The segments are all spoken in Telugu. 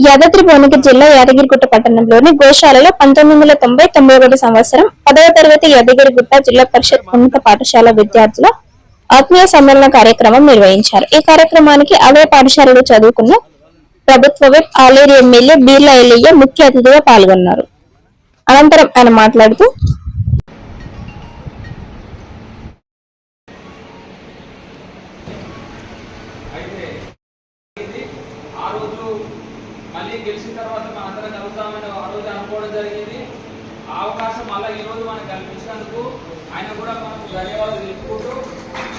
యాదాద్రి భువనగిరి జిల్లా యాదగిరిగుట్ట పట్టణంలోని గోశాలలో 1999 సంవత్సరం 10వ తరగతి యాదగిరిగుట్ట జిల్లా పరిషత్ ఉన్నత పాఠశాల విద్యార్థుల ఆత్మీయ సమ్మేళన కార్యక్రమం నిర్వహించారు. ఈ కార్యక్రమానికి ఆలయ పాఠశాలలో చదువుకున్న ప్రభుత్వ విప్ ఆలేరు ఎమ్మెల్యే బీర్లా ఎల్లయ్య ముఖ్య అతిథిగా పాల్గొన్నారు. అనంతరం ఆయన మాట్లాడుతూ మళ్ళీ గెలిచిన తర్వాత మనందరం కలుగుతామని ఆ రోజు అనుకోవడం జరిగింది. ఆ అవకాశం మళ్ళీ ఈరోజు మనకు కల్పించినందుకు ఆయన కూడా మనకు ధన్యవాదాలు తెలుపుకుంటూ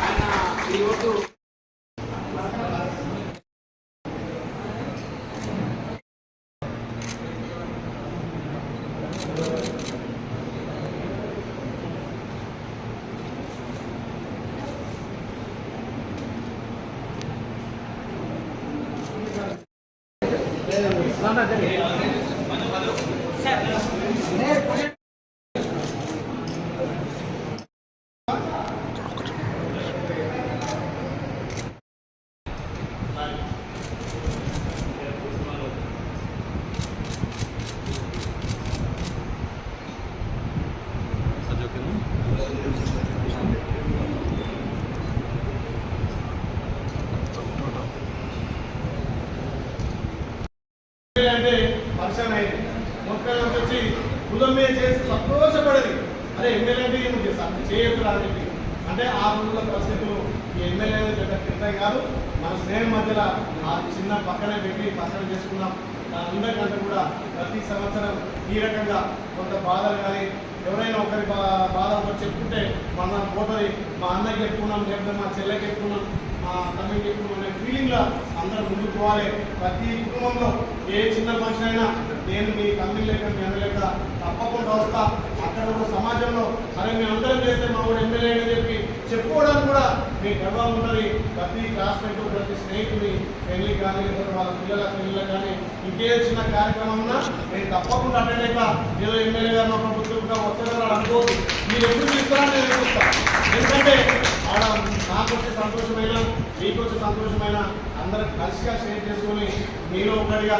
ఆయన ఈరోజు అంటే ఫంక్షన్ అయింది మొత్తం వచ్చి కులం మీద చేసి సంతోషపడేది. అరే ఎమ్మెల్యే అంటే ఏమి చేస్తాను చేయొద్దు అని చెప్పి అంటే ఆ రోజుల పరిస్థితులు ఈ ఎమ్మెల్యే పెద్ద క్రితం కాదు. మన స్నేహం మధ్యలో ఆ చిన్న పక్కనే పెట్టి పక్కన చేసుకున్నాం. అందరికంటే కూడా ప్రతి సంవత్సరం ఈ రకంగా కొంత బాధలు కానీ ఎవరైనా ఒకరి బాధ చెప్పుకుంటే మనం పోతుంది, మా అన్నకి చెప్పుకున్నాం, లేకపోతే మా చెల్లెకి చెప్పుకున్నాం, మా తమ్మికి చెప్పుకున్నాం అనే ఫీలింగ్లో అందరూ ముందుకు పోవాలి. ప్రతి కుటుంబంలో ఏ చిన్న ఫంక్షన్ అయినా నేను మీ తమ్మి లేక మీ అన్న లేక తప్పకుండా వస్తా. అక్కడ కూడా సమాజంలో అరే మేము అందరం చేస్తే మా ఊరు ఎమ్మెల్యే అని చెప్పి చెప్పుకోవడానికి కూడా మీ గర్వం ఉంటుంది. ప్రతి క్లాస్మేట్ ప్రతి స్నేహితుని పెళ్లి కానీ లేకపోతే వాళ్ళ పిల్లల పెళ్ళిళ్ళకి కానీ ఇంకే చిన్న కార్యక్రమం ఉన్నా నేను తప్పకుండా అటెండ్ అయితే ఏదో ఎమ్మెల్యే గారు ఒక పుస్తకంగా వస్తారని అనుకోదు. మీరు ఎప్పుడు ఇస్తారని నేను చూస్తాను. ఎందుకంటే ఆడ నాకు వచ్చే సంతోషమైన మీకు వచ్చే సంతోషమైన అందరూ కలిసిగా షేర్ చేసుకొని మీలో ఒకటిగా